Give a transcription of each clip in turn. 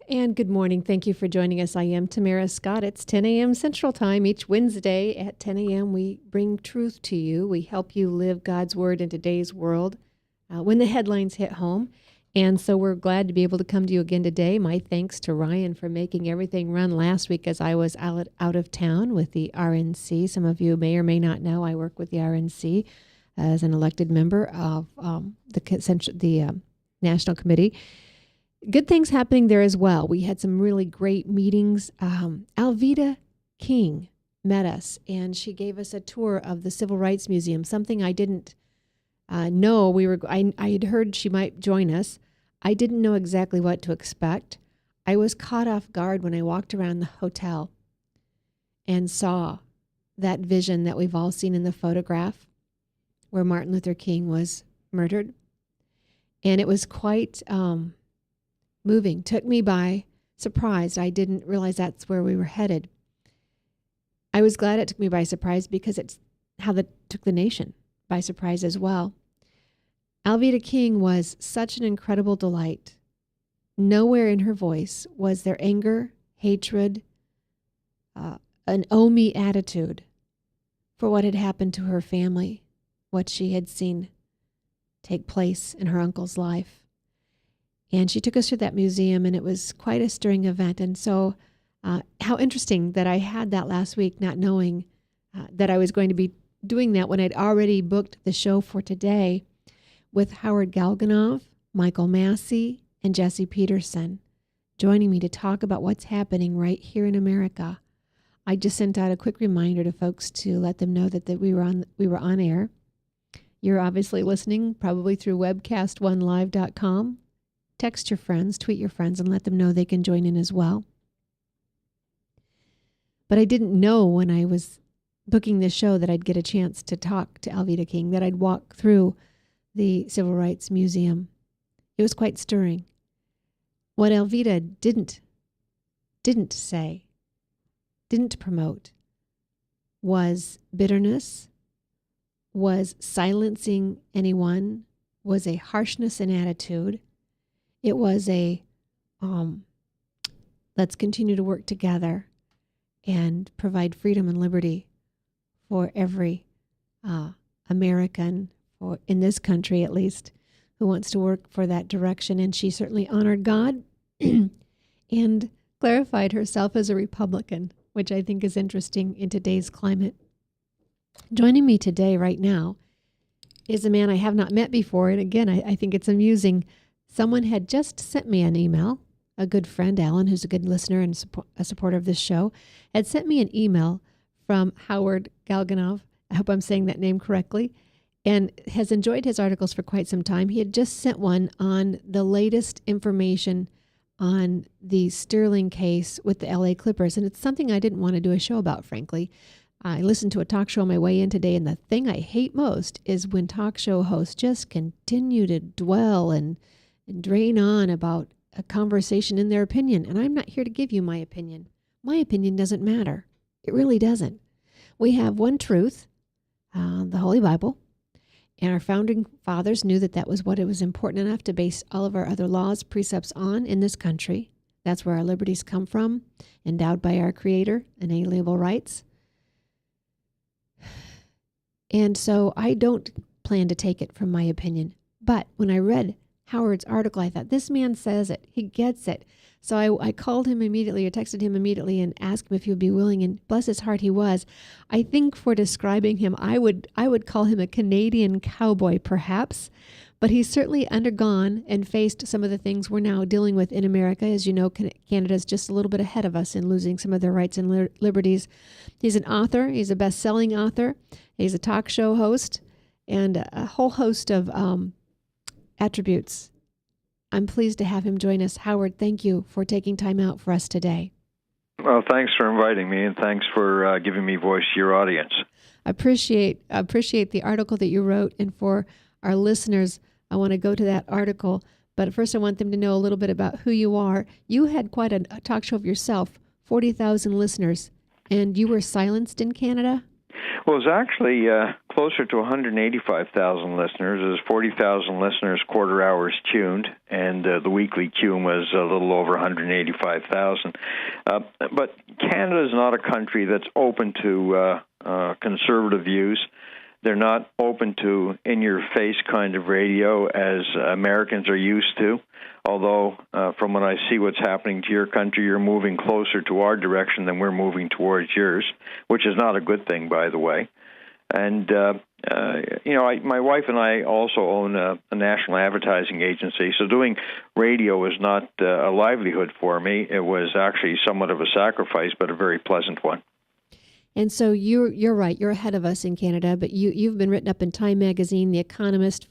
And good morning. Thank you for joining us. I am Tamara Scott. It's 10 a.m. Central Time. Each Wednesday at 10 a.m. we bring truth to you. We help you live God's Word in today's world when the headlines hit home. And so we're glad to be able to come to you again today. My thanks to Ryan for making everything run last week as I was out of town with the RNC. Some of you may or may not know I work with the RNC as an elected member of the National Committee. Good things happening there as well. We had some really great meetings. Alveda King met us, and she gave us a tour of the Civil Rights Museum, something I didn't know. I had heard she might join us. I didn't know exactly what to expect. I was caught off guard when I walked around the hotel and saw that vision that we've all seen in the photograph where Martin Luther King was murdered. And it was quite moving. Took me by surprise. I didn't realize that's where we were headed. I was glad it took me by surprise because it's how that took the nation by surprise as well. Alveda King was such an incredible delight. Nowhere in her voice was there anger, hatred, an oh me attitude for what had happened to her family, what she had seen take place in her uncle's life. And she took us to that museum, and it was quite a stirring event. And so how interesting that I had that last week, not knowing that I was going to be doing that when I'd already booked the show for today with Howard Galganov, Mychal, Massie, and Jesse Peterson joining me to talk about what's happening right here in America. I just sent out a quick reminder to folks to let them know that we were on air. You're obviously listening probably through webcast1live.com. Text your friends, tweet your friends, and let them know they can join in as well. But I didn't know when I was booking this show that I'd get a chance to talk to Alveda King, that I'd walk through the Civil Rights Museum. It was quite stirring. What Alveda didn't say, didn't promote, was bitterness, was silencing anyone, was a harshness in attitude. It was a let's continue to work together and provide freedom and liberty for every American, or in this country at least, who wants to work for that direction. And she certainly honored God and clarified herself as a Republican, which I think is interesting in today's climate. Joining me today, right now, is a man I have not met before. And again, I think it's amusing. Someone had just sent me an email. A good friend, Alan, who's a good listener and a supporter of this show, had sent me an email from Howard Galganov. I hope I'm saying that name correctly, and has enjoyed his articles for quite some time. He had just sent one on the latest information on the Sterling case with the LA Clippers, and it's something I didn't want to do a show about, frankly. I listened to a talk show on my way in today, and the thing I hate most is when talk show hosts just continue to dwell and drain on about a conversation in their opinion. And I'm not here to give you my opinion. My opinion doesn't matter. It really doesn't. We have one truth, the Holy Bible, and our founding fathers knew that was what it was important enough to base all of our other laws, precepts on in this country. That's where our liberties come from, endowed by our Creator, inalienable rights. And so I don't plan to take it from my opinion. But when I read Howard's article, I thought, this man says it. He gets it. So I called him immediately, or texted him immediately, and asked him if he would be willing, and bless his heart, he was. I think for describing him, I would call him a Canadian cowboy, perhaps, but he's certainly undergone and faced some of the things we're now dealing with in America. As you know, Canada's just a little bit ahead of us in losing some of their rights and liberties. He's an author. He's a best-selling author. He's a talk show host, and a whole host of attributes. I'm pleased to have him join us. Howard, thank you for taking time out for us today. Well, thanks for inviting me, and thanks for giving me voice to your audience. I appreciate the article that you wrote, and for our listeners, I want to go to that article. But first, I want them to know a little bit about who you are. You had quite a talk show of yourself, 40,000 listeners, and you were silenced in Canada? Well, it's actually closer to 185,000 listeners. There's 40,000 listeners, quarter hours tuned, and the weekly tune was a little over 185,000. But Canada is not a country that's open to conservative views. They're not open to in-your-face kind of radio as Americans are used to. Although, from what I see what's happening to your country, you're moving closer to our direction than we're moving towards yours, which is not a good thing, by the way. And, my wife and I also own a national advertising agency, so doing radio is not a livelihood for me. It was actually somewhat of a sacrifice, but a very pleasant one. And so you're right. You're ahead of us in Canada, but you've been written up in Time Magazine, The Economist,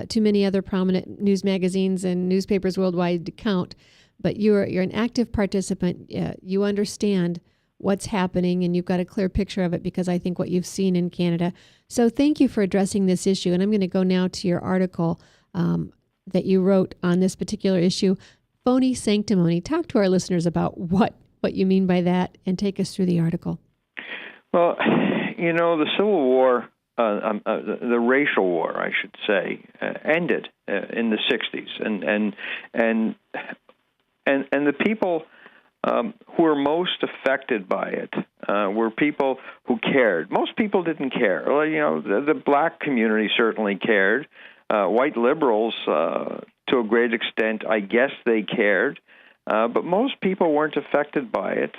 too many other prominent news magazines and newspapers worldwide to count. But you're an active participant. You understand what's happening, and you've got a clear picture of it because I think what you've seen in Canada. So thank you for addressing this issue. And I'm going to go now to your article that you wrote on this particular issue, Phony Sanctimony. Talk to our listeners about what you mean by that, and take us through the article. Well, the Civil War, the racial war, I should say, ended in the 60s, and the people who were most affected by it were people who cared. Most people didn't care. Well, the black community certainly cared. White liberals, to a great extent, I guess they cared. But most people weren't affected by it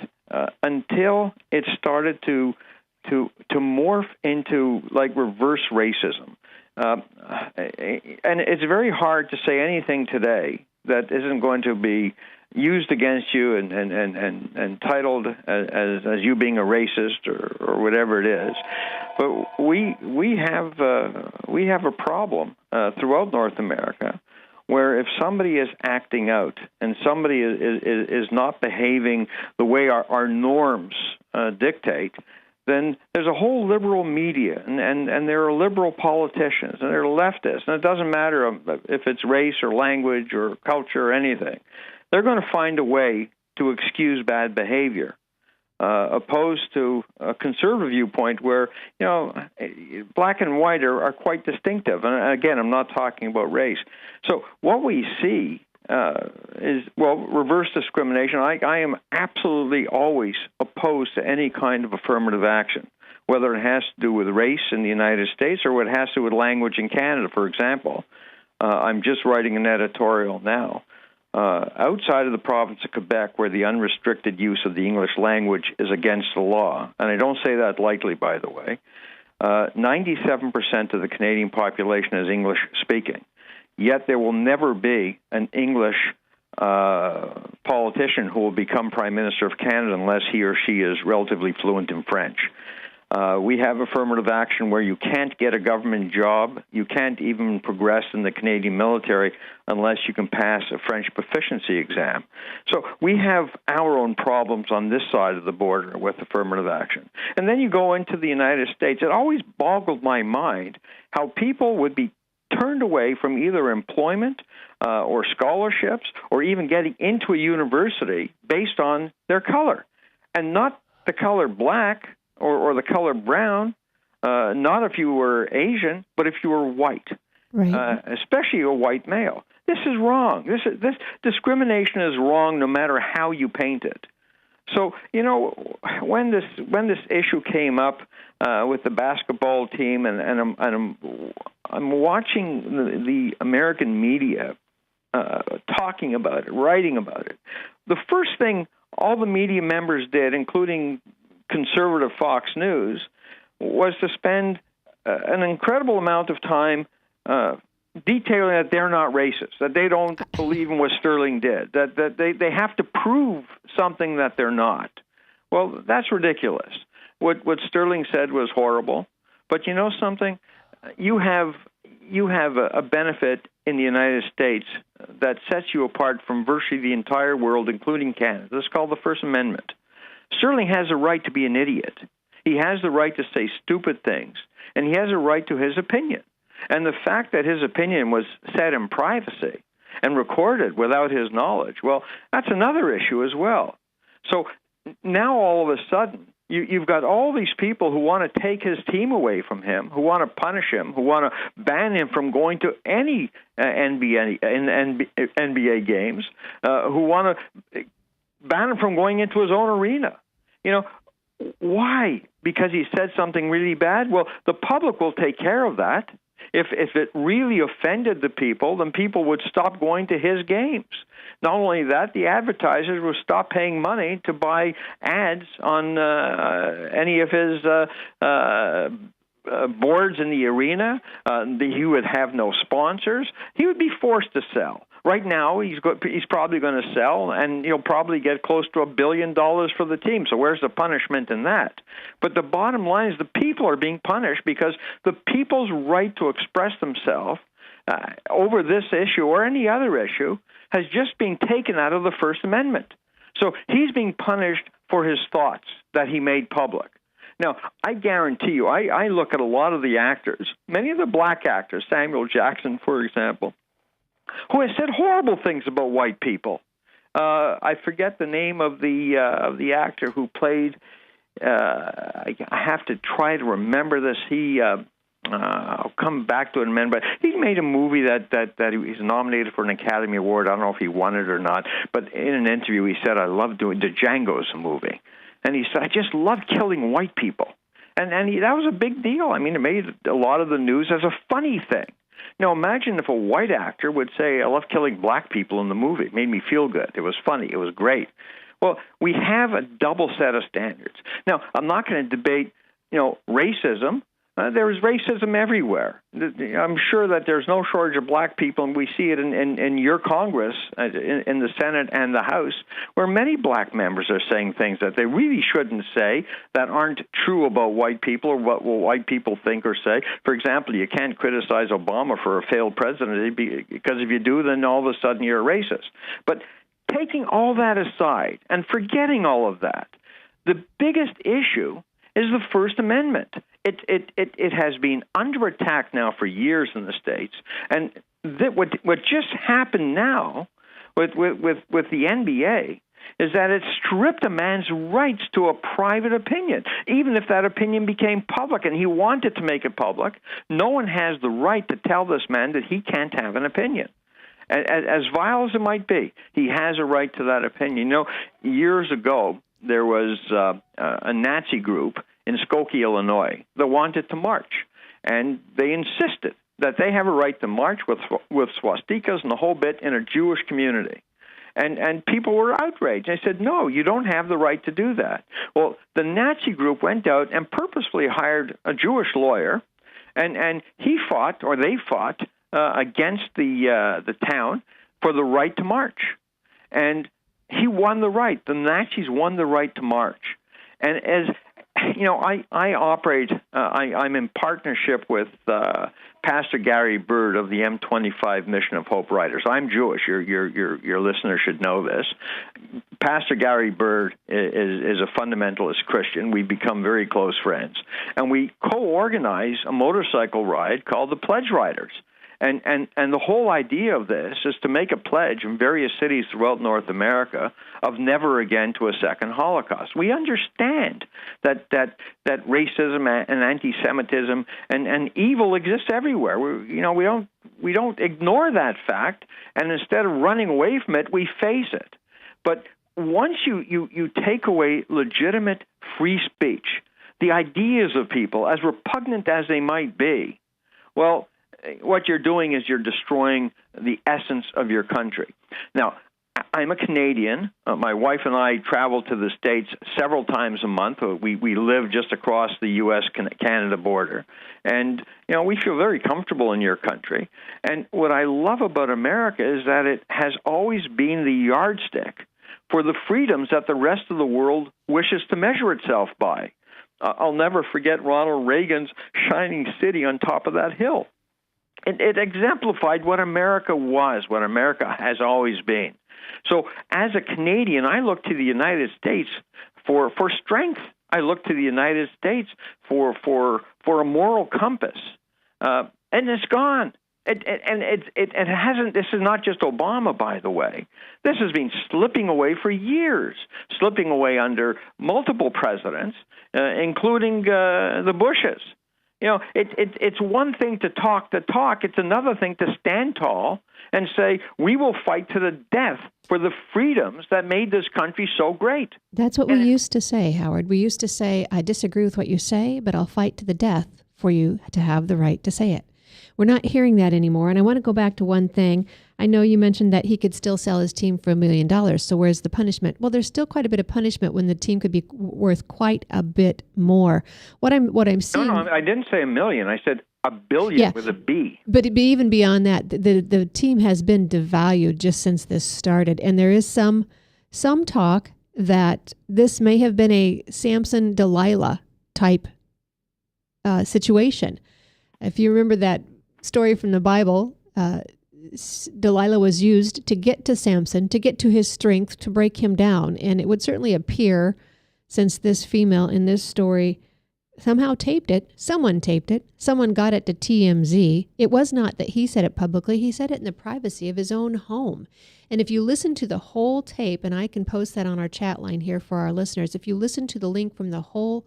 until it started to morph into like reverse racism. And it's very hard to say anything today that isn't going to be used against you and titled as you being a racist or whatever it is. But we have a problem throughout North America, where if somebody is acting out and somebody is not behaving the way our norms dictate, then there's a whole liberal media, and there are liberal politicians, and there are leftists, and it doesn't matter if it's race or language or culture or anything. They're going to find a way to excuse bad behavior, opposed to a conservative viewpoint where, black and white are quite distinctive. And again, I'm not talking about race. So what we see is reverse discrimination. I am absolutely always opposed to any kind of affirmative action, whether it has to do with race in the United States or what it has to do with language in Canada, for example. I'm just writing an editorial now. Outside of the province of Quebec, where the unrestricted use of the English language is against the law, and I don't say that lightly, by the way, 97% of the Canadian population is English-speaking. Yet there will never be an English politician who will become Prime Minister of Canada unless he or she is relatively fluent in French. We have affirmative action where you can't get a government job. You can't even progress in the Canadian military unless you can pass a French proficiency exam. So we have our own problems on this side of the border with affirmative action. And then you go into the United States. It always boggled my mind how people would be turned away from either employment or scholarships or even getting into a university based on their color, and not the color black or the color brown, not if you were Asian, but if you were white, right. Especially a white male. This is wrong. This discrimination is wrong no matter how you paint it. So, when this issue came up with the basketball team, and I'm watching the American media talking about it, writing about it. The first thing all the media members did, including conservative Fox News, was to spend an incredible amount of time detailing that they're not racist, that they don't believe in what Sterling did, that they have to prove something that they're not. Well, that's ridiculous. What Sterling said was horrible, but you know something? You have a benefit in the United States that sets you apart from virtually the entire world, including Canada. This is called the First Amendment. Sterling has a right to be an idiot. He has the right to say stupid things, and he has a right to his opinion. And the fact that his opinion was said in privacy and recorded without his knowledge, well, that's another issue as well. So now all of a sudden, You've got all these people who want to take his team away from him, who want to punish him, who want to ban him from going to any NBA games, who want to ban him from going into his own arena. Why? Because he said something really bad? Well, the public will take care of that. If it really offended the people, then people would stop going to his games. Not only that, the advertisers will stop paying money to buy ads on any of his boards in the arena. He would have no sponsors. He would be forced to sell. Right now, he's probably going to sell, and he'll probably get close to $1 billion for the team. So where's the punishment in that? But the bottom line is the people are being punished because the people's right to express themselves over this issue or any other issue has just been taken out of the First Amendment. So he's being punished for his thoughts that he made public. Now, I guarantee you, I look at a lot of the actors, many of the black actors, Samuel Jackson, for example, who has said horrible things about white people. I forget the name of the actor who played. I have to try to remember this. I'll come back to it in a minute. But he made a movie that he's nominated for an Academy Award. I don't know if he won it or not. But in an interview, he said, "I love doing the Django's movie," and he said, "I just love killing white people," and that was a big deal. I mean, it made a lot of the news as a funny thing. Now, imagine if a white actor would say, "I love killing black people" in the movie. It made me feel good. It was funny. It was great. Well, we have a double set of standards. Now, I'm not going to debate, racism. There is racism everywhere. I'm sure that there's no shortage of black people, and we see it in your Congress, in the Senate and the House, where many black members are saying things that they really shouldn't say that aren't true about white people or what will white people think or say. For example, you can't criticize Obama for a failed presidency because if you do, then all of a sudden you're a racist. But taking all that aside and forgetting all of that, the biggest issue is the First Amendment. It has been under attack now for years in the States, and what just happened now with the NBA is that it stripped a man's rights to a private opinion. Even if that opinion became public and he wanted to make it public, no one has the right to tell this man that he can't have an opinion. As vile as it might be, he has a right to that opinion. Years ago, there was a Nazi group in Skokie, Illinois, that wanted to march. And they insisted that they have a right to march with swastikas and the whole bit in a Jewish community. And people were outraged. They said, no, you don't have the right to do that. Well, the Nazi group went out and purposely hired a Jewish lawyer, and they fought against the town for the right to march. And he won the right. The Nazis won the right to march. And as I operate. I'm in partnership with Pastor Gary Bird of the M25 Mission of Hope Riders. I'm Jewish. Your listeners should know this. Pastor Gary Bird is a fundamentalist Christian. We've become very close friends, and we co-organize a motorcycle ride called the Pledge Riders. And the whole idea of this is to make a pledge in various cities throughout North America of never again to a second Holocaust. We understand that racism and anti-Semitism and evil exists everywhere. We don't ignore that fact, and instead of running away from it, we face it. But once you take away legitimate free speech, the ideas of people, as repugnant as they might be, well, what you're doing is you're destroying the essence of your country. Now, I'm a Canadian. My wife and I travel to the States several times a month. We live just across the U.S.-Canada border. And, we feel very comfortable in your country. And what I love about America is that it has always been the yardstick for the freedoms that the rest of the world wishes to measure itself by. I'll never forget Ronald Reagan's shining city on top of that hill. It exemplified what America was, what America has always been. So as a Canadian, I look to the United States for strength. I look to the United States for a moral compass. And it's gone. It hasn't. This is not just Obama, by the way. This has been slipping away for years, slipping away under multiple presidents, including the Bushes. It's one thing to talk the talk. It's another thing to stand tall and say, we will fight to the death for the freedoms that made this country so great. That's what we used to say, Howard. We used to say, I disagree with what you say, but I'll fight to the death for you to have the right to say it. We're not hearing that anymore. And I want to go back to one thing. I know you mentioned that he could still sell his team for $1 million. So where's the punishment? Well, there's still quite a bit of punishment when the team could be worth quite a bit more. What I'm seeing. No, I didn't say $1 million. I said $1 billion with a B. But even beyond that, the team has been devalued just since this started. And there is some talk that this may have been a Samson Delilah type situation. If you remember that story from the Bible, Delilah was used to get to Samson, to get to his strength, to break him down. And it would certainly appear, since this female in this story somehow taped it, someone got it to TMZ. It was not that he said it publicly, he said it in the privacy of his own home. And if you listen to the whole tape, and I can post that on our chat line here for our listeners, if you listen to the link from the whole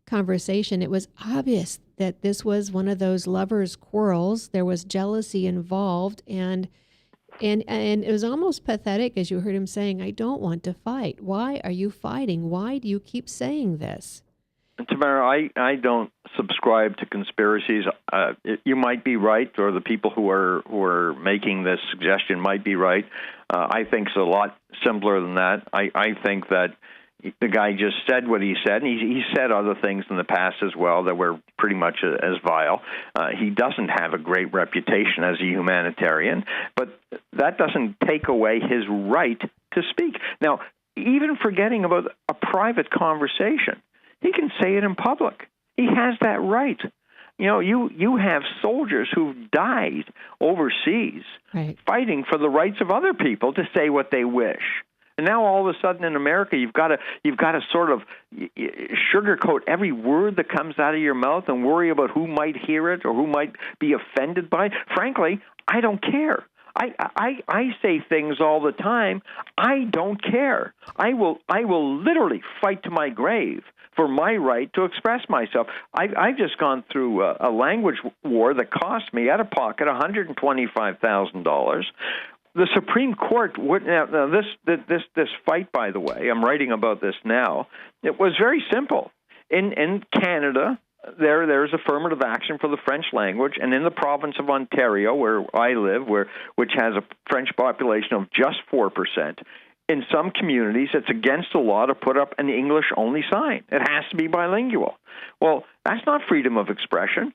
conversation, it was obvious that this was one of those lovers' quarrels. There was jealousy involved, and it was almost pathetic, as you heard him saying, I don't want to fight. Why are you fighting? Why do you keep saying this? Tamara, I don't subscribe to conspiracies. You might be right, or the people who are making this suggestion might be right. I think it's a lot simpler than that. I think that the guy just said what he said, and he said other things in the past as well that were pretty much as vile. He doesn't have a great reputation as a humanitarian, but that doesn't take away his right to speak. Now, even forgetting about a private conversation, he can say it in public. He has that right. You have soldiers who've died overseas fighting for the rights of other people to say what they wish. And now all of a sudden in America, you've got to sort of sugarcoat every word that comes out of your mouth and worry about who might hear it or who might be offended by it. Frankly, I don't care. I say things all the time. I don't care. I will literally fight to my grave for my right to express myself. I've just gone through a language war that cost me out of pocket $125,000. The Supreme Court would now this fight, by the way, I'm writing about this now. It was very simple. In Canada, there's affirmative action for the French language, and in the province of Ontario, where I live, which has a French population of just 4%, in some communities, it's against the law to put up an English-only sign. It has to be bilingual. Well, that's not freedom of expression.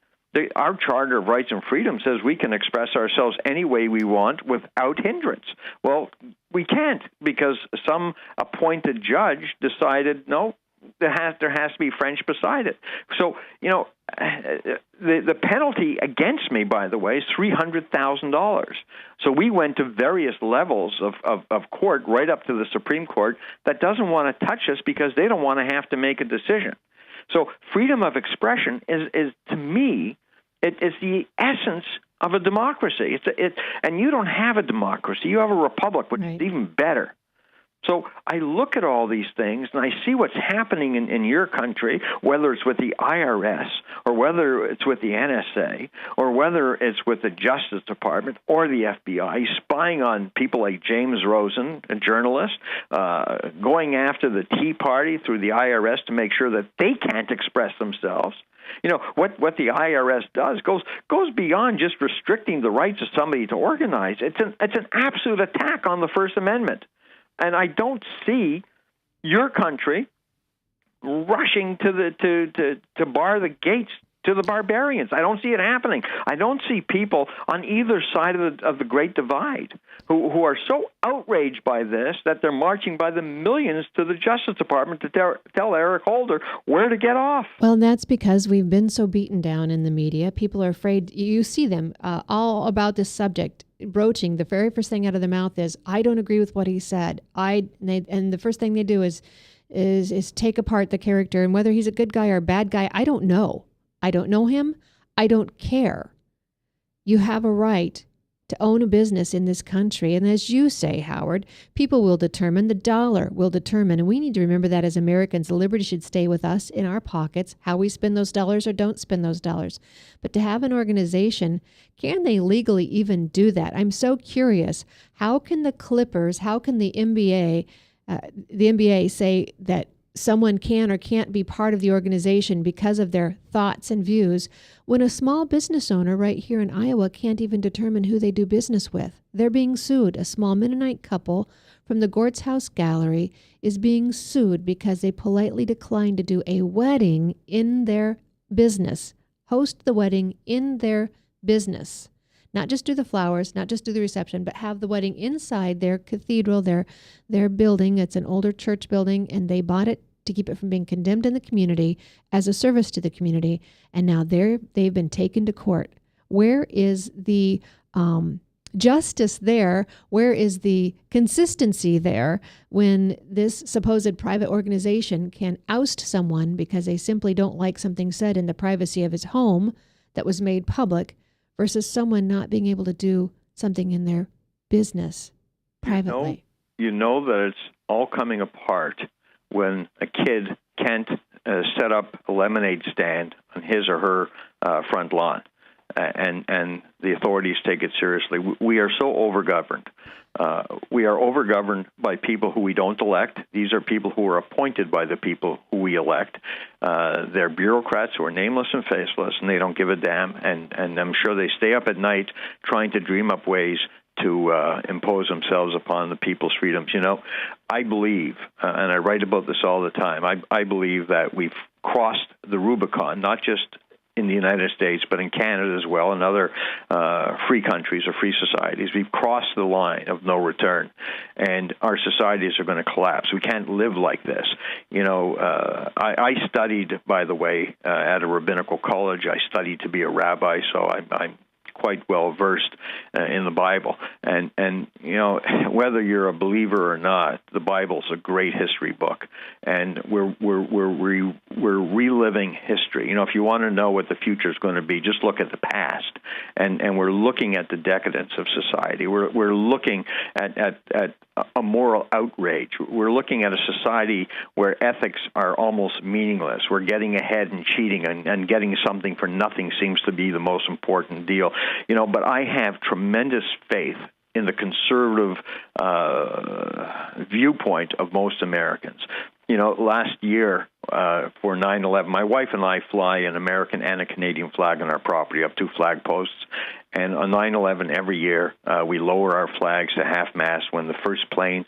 Our Charter of Rights and Freedom says we can express ourselves any way we want without hindrance. Well, we can't because some appointed judge decided, no, there has to be French beside it. So, the penalty against me, by the way, is $300,000. So we went to various levels of court, right up to the Supreme Court, that doesn't want to touch us because they don't want to have to make a decision. So freedom of expression is to me, it's the essence of a democracy. And you don't have a democracy. You have a republic, which is even better. So I look at all these things, and I see what's happening in your country, whether it's with the IRS or whether it's with the NSA or whether it's with the Justice Department or the FBI, spying on people like James Rosen, a journalist, going after the Tea Party through the IRS to make sure that they can't express themselves. What the IRS does goes beyond just restricting the rights of somebody to organize. It's an absolute attack on the First Amendment. And I don't see your country rushing to bar the gates to the barbarians. I don't see it happening. I don't see people on either side of the Great Divide who are so outraged by this that they're marching by the millions to the Justice Department to tell Eric Holder where to get off. Well, and that's because we've been so beaten down in the media. People are afraid. You see them all about this subject broaching. The very first thing out of their mouth is, I don't agree with what he said. And the first thing they do is take apart the character, and whether he's a good guy or a bad guy, I don't know. I don't know him. I don't care. You have a right to own a business in this country. And as you say, Howard, people will determine, the dollar will determine. And we need to remember that as Americans, the liberty should stay with us in our pockets, how we spend those dollars or don't spend those dollars. But to have an organization, can they legally even do that? I'm so curious. How can the Clippers, how can the NBA say that someone can or can't be part of the organization because of their thoughts and views, when a small business owner right here in Iowa can't even determine who they do business with? They're being sued. A small Mennonite couple from the Gortz House Gallery is being sued because they politely declined to do a wedding in their business, host the wedding in their business. Not just do the flowers, not just do the reception, but have the wedding inside their cathedral, their building. It's an older church building, and they bought it to keep it from being condemned in the community as a service to the community. And now they've been taken to court. Where is the justice there? Where is the consistency there when this supposed private organization can oust someone because they simply don't like something said in the privacy of his home that was made public, versus someone not being able to do something in their business privately? You know that it's all coming apart when a kid can't set up a lemonade stand on his or her front lawn, and the authorities take it seriously. We are so overgoverned. We are overgoverned by people who we don't elect. These are people who are appointed by the people who we elect. They're bureaucrats who are nameless and faceless, and they don't give a damn. And I'm sure they stay up at night trying to dream up ways to impose themselves upon the people's freedoms. You know, I believe, and I write about this all the time, I believe that we've crossed the Rubicon, not just in the United States, but in Canada as well, and other free countries or free societies. We've crossed the line of no return, and our societies are going to collapse. We can't live like this. You know, I studied, by the way, at a rabbinical college. I studied to be a rabbi, so I'm quite well versed in the Bible, and you know, whether you're a believer or not, the Bible's a great history book, and we're reliving history. You know, if you want to know what the future is going to be, just look at the past, and we're looking at the decadence of society. We're looking at a moral outrage. We're looking at a society where ethics are almost meaningless. We're getting ahead and cheating, and getting something for nothing seems to be the most important deal. You know, but I have tremendous faith in the conservative viewpoint of most Americans. You know, last year for 9/11, my wife and I fly an American and a Canadian flag on our property, up 2 flag posts. And on 9/11 every year, we lower our flags to half-mast when the first plane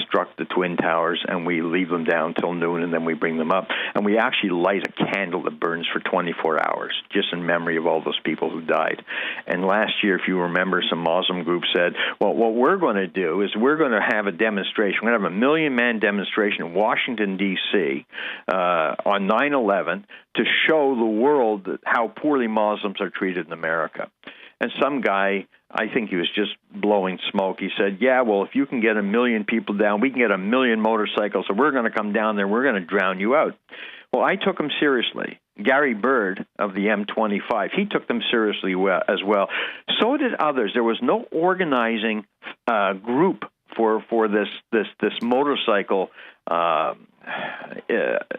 struck the Twin Towers, and we leave them down till noon, and then we bring them up. And we actually light a candle that burns for 24 hours, just in memory of all those people who died. And last year, if you remember, some Muslim group said, well, what we're going to do is we're going to have a demonstration. We're going to have a 1 million-man demonstration in Washington, D.C. On 9/11 to show the world how poorly Muslims are treated in America. And some guy, I think he was just blowing smoke, he said, yeah, well, if you can get 1 million people down, we can get 1 million motorcycles, so we're going to come down there, we're going to drown you out. Well, I took him seriously. Gary Bird of the M25, he took them seriously as well. So did others. There was no organizing group for this motorcycle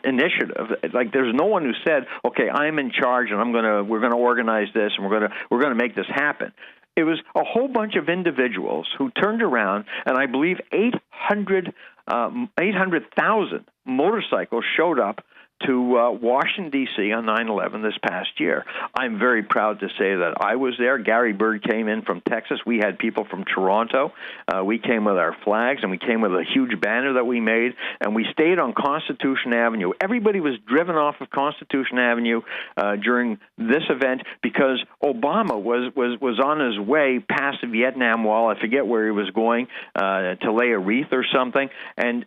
initiative. Like, there's no one who said, okay, I'm in charge, and we're going to organize this, and we're going to make this happen. It was a whole bunch of individuals who turned around, and I believe 800,000 motorcycles showed up to Washington, D.C. on 9/11 this past year. I'm very proud to say that I was there. Gary Bird came in from Texas. We had people from Toronto. We came with our flags, and we came with a huge banner that we made, and we stayed on Constitution Avenue. Everybody was driven off of Constitution Avenue during this event because Obama was on his way past the Vietnam Wall. I forget where he was going to lay a wreath or something, and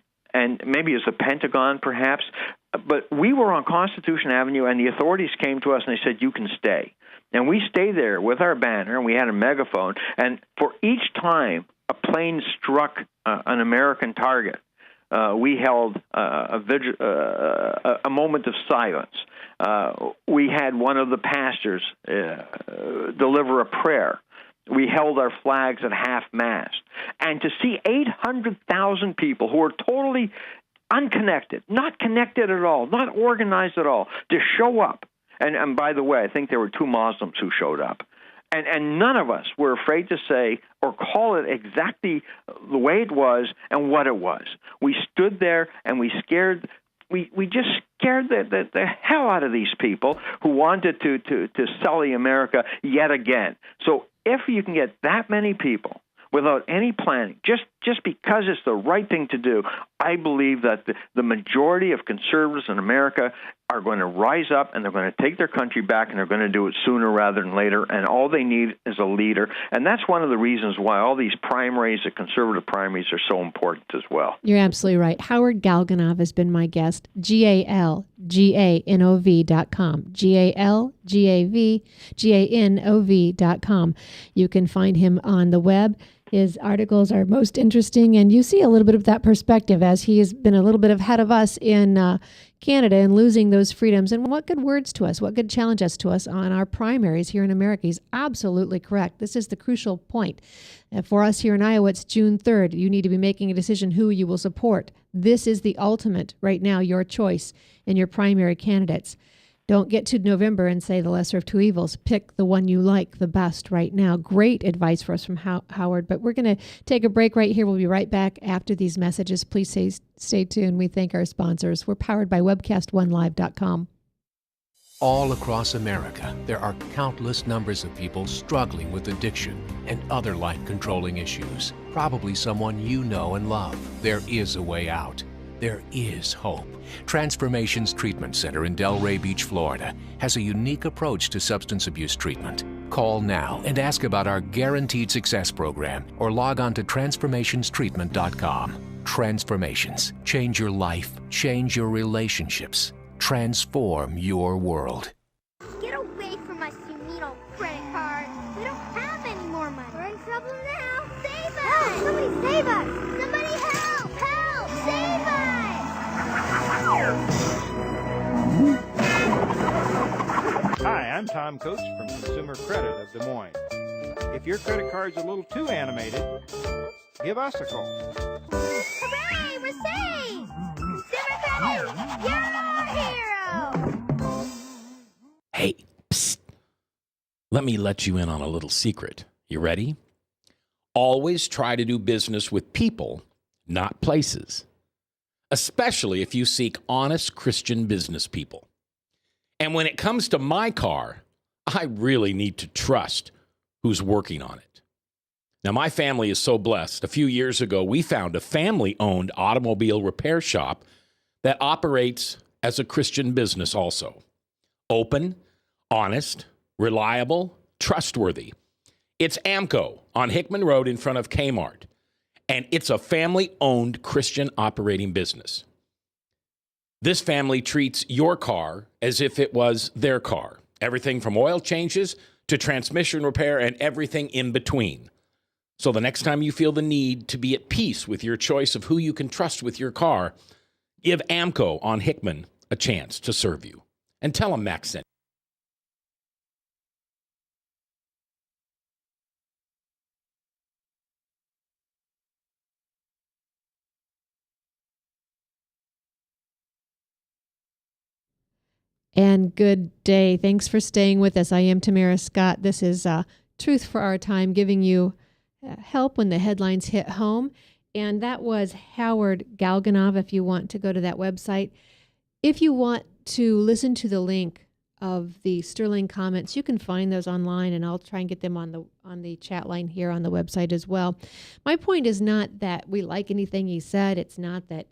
maybe it's the Pentagon, perhaps. But we were on Constitution Avenue, and the authorities came to us, and they said, you can stay. And we stayed there with our banner, and we had a megaphone. And for each time a plane struck an American target, we held a moment of silence. We had one of the pastors deliver a prayer. We held our flags at half-mast. And to see 800,000 people who are totally unconnected, not connected at all, not organized at all, to show up. And by the way, I think there were 2 Muslims who showed up. And none of us were afraid to say or call it exactly the way it was and what it was. We stood there and we just scared the hell out of these people who wanted to sully America yet again. So if you can get that many people without any planning, just because it's the right thing to do, I believe that the majority of conservatives in America are going to rise up and they're going to take their country back, and they're going to do it sooner rather than later, and all they need is a leader. And that's one of the reasons why all these primaries, the conservative primaries, are so important as well. You're absolutely right. Howard Galganov has been my guest. GALGANOV.com. GALGAVGANOV.com. You can find him on the web. His articles are most interesting, and you see a little bit of that perspective as he has been a little bit ahead of us in Canada and losing those freedoms. And what good words to us, what good challenges to us on our primaries here in America. He's absolutely correct. This is the crucial point. For us here in Iowa, it's June 3rd. You need to be making a decision who you will support. This is the ultimate, right now, your choice in your primary candidates. Don't get to November and say the lesser of two evils. Pick the one you like the best right now. Great advice for us from Howard. But we're going to take a break right here. We'll be right back after these messages. Please stay tuned. We thank our sponsors. We're powered by webcast1live.com. All across America, there are countless numbers of people struggling with addiction and other life-controlling issues. Probably someone you know and love. There is a way out. There is hope. Transformations Treatment Center in Delray Beach, Florida, has a unique approach to substance abuse treatment. Call now and ask about our Guaranteed Success program, or log on to transformationstreatment.com. Transformations. Change your life. Change your relationships. Transform your world. Get away from us, you mean old credit card. We don't have any more money. We're in trouble now. Save us! Help! Somebody save us! Somebody help! Help! Save us! Hi, I'm Tom Coates from Consumer Credit of Des Moines. If your credit card's a little too animated, give us a call. Hooray! We're saved! Consumer Credit! You're our hero! Hey, psst. Let me let you in on a little secret. You ready? Always try to do business with people, not places. Especially if you seek honest Christian business people. And when it comes to my car, I really need to trust who's working on it. Now, my family is so blessed. A few years ago, we found a family-owned automobile repair shop that operates as a Christian business also. Open, honest, reliable, trustworthy. It's AMCO on Hickman Road in front of Kmart. And it's a family-owned Christian operating business. This family treats your car as if it was their car. Everything from oil changes to transmission repair and everything in between. So the next time you feel the need to be at peace with your choice of who you can trust with your car, give AMCO on Hickman a chance to serve you. And tell them Max sent you. And good day. Thanks for staying with us. I am Tamara Scott. This is Truth for Our Time, giving you help when the headlines hit home. And that was Howard Galganov, if you want to go to that website. If you want to listen to the link of the Sterling comments, you can find those online, and I'll try and get them on the chat line here on the website as well. My point is not that we like anything he said. It's not that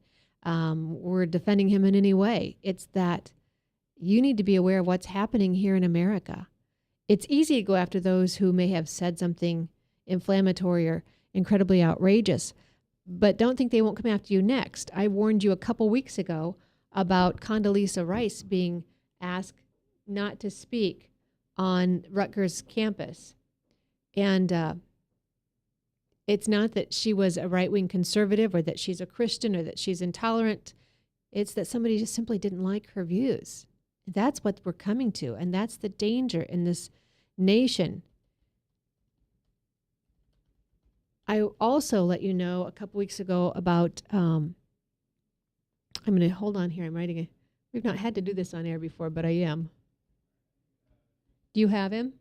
we're defending him in any way. It's that you need to be aware of what's happening here in America. It's easy to go after those who may have said something inflammatory or incredibly outrageous, but don't think they won't come after you next. I warned you a couple weeks ago about Condoleezza Rice being asked not to speak on Rutgers campus. And it's not that she was a right-wing conservative or that she's a Christian or that she's intolerant. It's that somebody just simply didn't like her views. That's what we're coming to, and that's the danger in this nation. I also let you know a couple weeks ago about, I'm going to hold on here. I'm writing it. We've not had to do this on air before, but I am. Do you have him?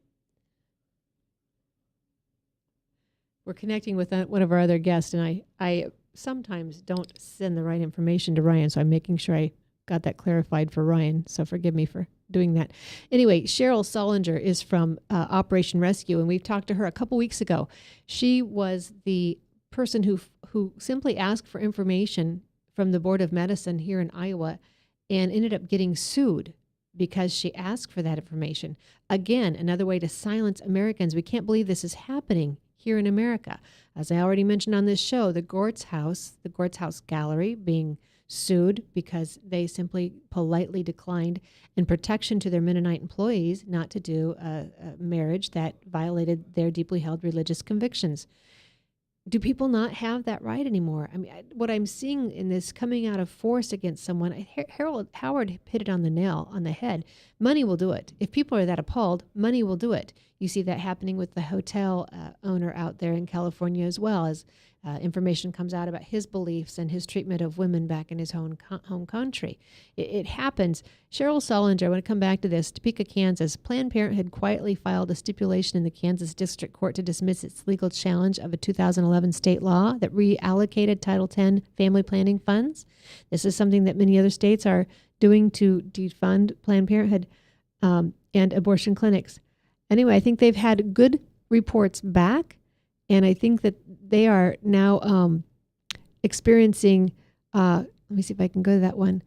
We're connecting with one of our other guests, and I sometimes don't send the right information to Ryan, so I'm making sure I got that clarified for Ryan, so forgive me for doing that. Anyway, Cheryl Solinger is from Operation Rescue, and we've talked to her a couple weeks ago. She was the person who simply asked for information from the Board of Medicine here in Iowa and ended up getting sued because she asked for that information. Again, another way to silence Americans. We can't believe this is happening here in America. As I already mentioned on this show, the Gortz House Gallery being sued because they simply politely declined in protection to their Mennonite employees not to do a marriage that violated their deeply held religious convictions. Do people not have that right anymore? I mean, what I'm seeing in this coming out of force against someone, Howard hit it on the nail on the head. Money will do it. If people are that appalled, money will do it. You see that happening with the hotel owner out there in California as well, as information comes out about his beliefs and his treatment of women back in his home country. It happens. Cheryl Solinger, I want to come back to this. Topeka, Kansas. Planned Parenthood quietly filed a stipulation in the Kansas District Court to dismiss its legal challenge of a 2011 state law that reallocated Title X family planning funds. This is something that many other states are doing to defund Planned Parenthood and abortion clinics. Anyway, I think they've had good reports back, and I think that they are now experiencing, let me see if I can go to that one,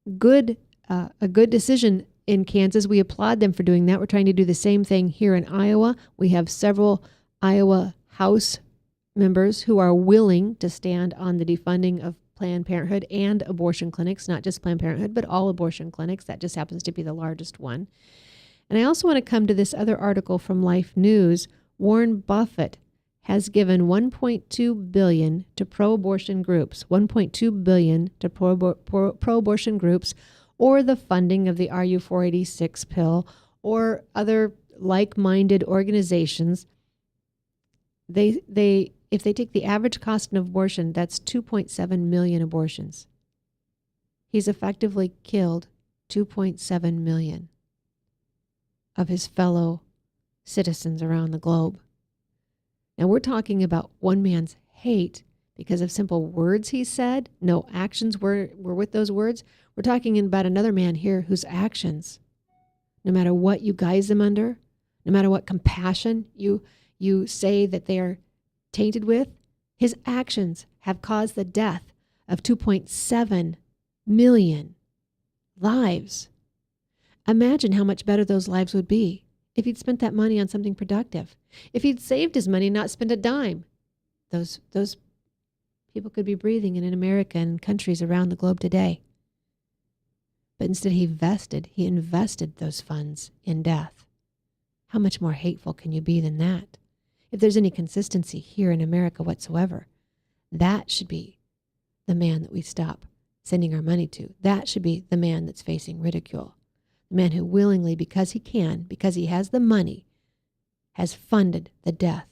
a good decision in Kansas. We applaud them for doing that. We're trying to do the same thing here in Iowa. We have several Iowa House members who are willing to stand on the defunding of Planned Parenthood and abortion clinics, not just Planned Parenthood, but all abortion clinics. That just happens to be the largest one. And I also want to come to this other article from Life News. Warren Buffett has given $1.2 billion to pro-abortion groups, $1.2 billion to pro-abortion groups, or the funding of the RU486 pill, or other like-minded organizations. If they take the average cost of abortion, that's 2.7 million abortions. He's effectively killed 2.7 million of his fellow citizens around the globe. Now we're talking about one man's hate because of simple words he said. No actions were with those words. We're talking about another man here whose actions, no matter what you guise them under, no matter what compassion you say that they are tainted with, his actions have caused the death of 2.7 million lives. Imagine how much better those lives would be if he'd spent that money on something productive. If he'd saved his money and not spent a dime, those people could be breathing in America and countries around the globe today. But instead he invested those funds in death. How much more hateful can you be than that? If there's any consistency here in America whatsoever, that should be the man that we stop sending our money to. That should be the man that's facing ridicule. The man who willingly, because he can, because he has the money, has funded the death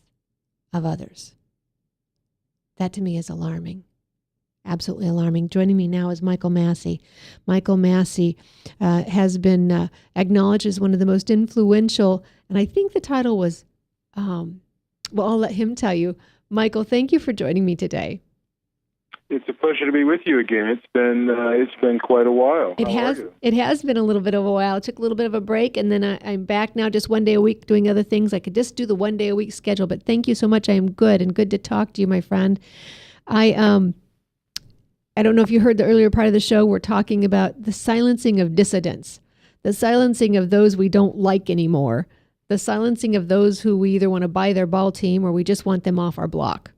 of others. That to me is alarming. Absolutely alarming. Joining me now is Mychal Massie. Mychal Massie has been acknowledged as one of the most influential, and I think the title was, well, I'll let him tell you. Mychal, thank you for joining me today. It's a pleasure to be with you again. It's been quite a while. It has been a little bit of a while. I took a little bit of a break, and then I'm back now just one day a week doing other things. I could just do the 1 day a week schedule, but thank you so much. I am good to talk to you, my friend. I don't know if you heard the earlier part of the show. We're talking about the silencing of dissidents, the silencing of those we don't like anymore, the silencing of those who we either want to buy their ball team or we just want them off our block.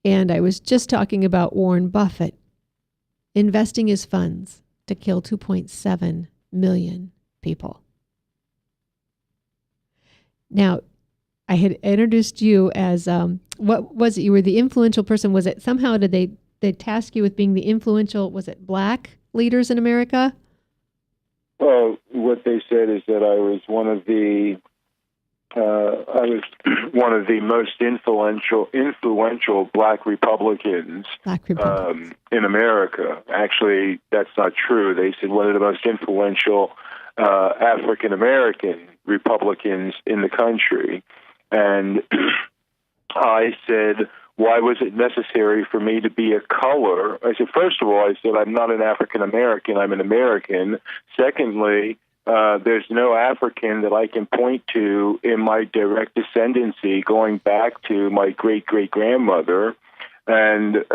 And I was just talking about Warren Buffett investing his funds to kill 2.7 million people. Now, I had introduced you as, what was it? You were the influential person. Was it somehow, did they task you with being the influential, was it black leaders in America? Well, they said is that I was one of the most influential Black Republicans in America. Actually, that's not true. They said one of the most influential African American Republicans in the country, and I said, why was it necessary for me to be a color? I said, first of all, I said, I'm not an African American, I'm an American. Secondly, there's no African that I can point to in my direct descendancy going back to my great-great-grandmother. And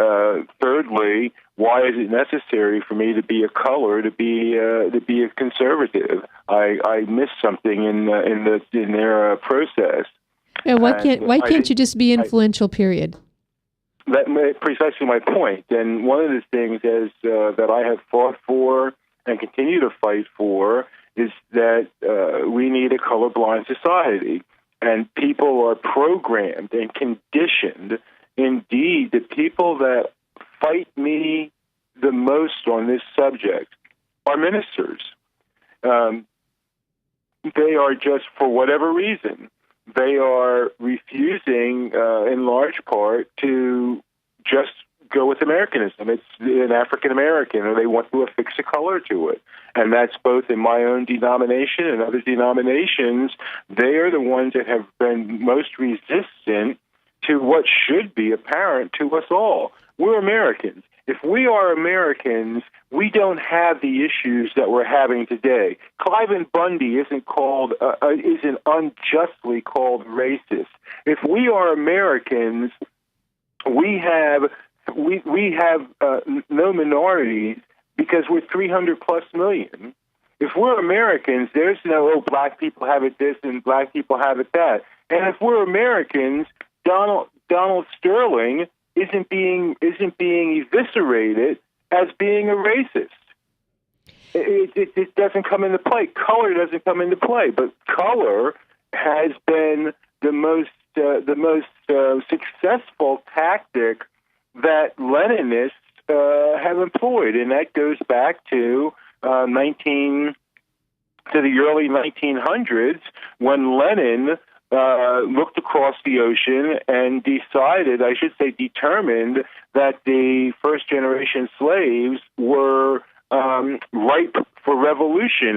thirdly, why is it necessary for me to be a color, to be a conservative? I missed something in their process. Yeah, why can't you just be influential? Period. That's precisely my point. And one of the things is that I have fought for and continue to fight for is that we need a colorblind society, and people are programmed and conditioned. Indeed, the people that fight me the most on this subject are ministers. They are just, for whatever reason, they are refusing, in large part, to just go with Americanism. It's an African American, or they want to affix a color to it. And that's both in my own denomination and other denominations. They are the ones that have been most resistant to what should be apparent to us all. We're Americans. If we are Americans, we don't have the issues that we're having today. Cliven Bundy isn't unjustly called racist. If we are Americans, we have no minorities because we're 300 plus million. If we're Americans, there's no, black people have it this and black people have it that. And if we're Americans, Donald Sterling isn't being eviscerated as being a racist. It doesn't come into play. Color doesn't come into play, but color has been the most successful tactic that Leninists have employed, and that goes back to the early 1900s when Lenin looked across the ocean and determined that the first-generation slaves were ripe for revolution.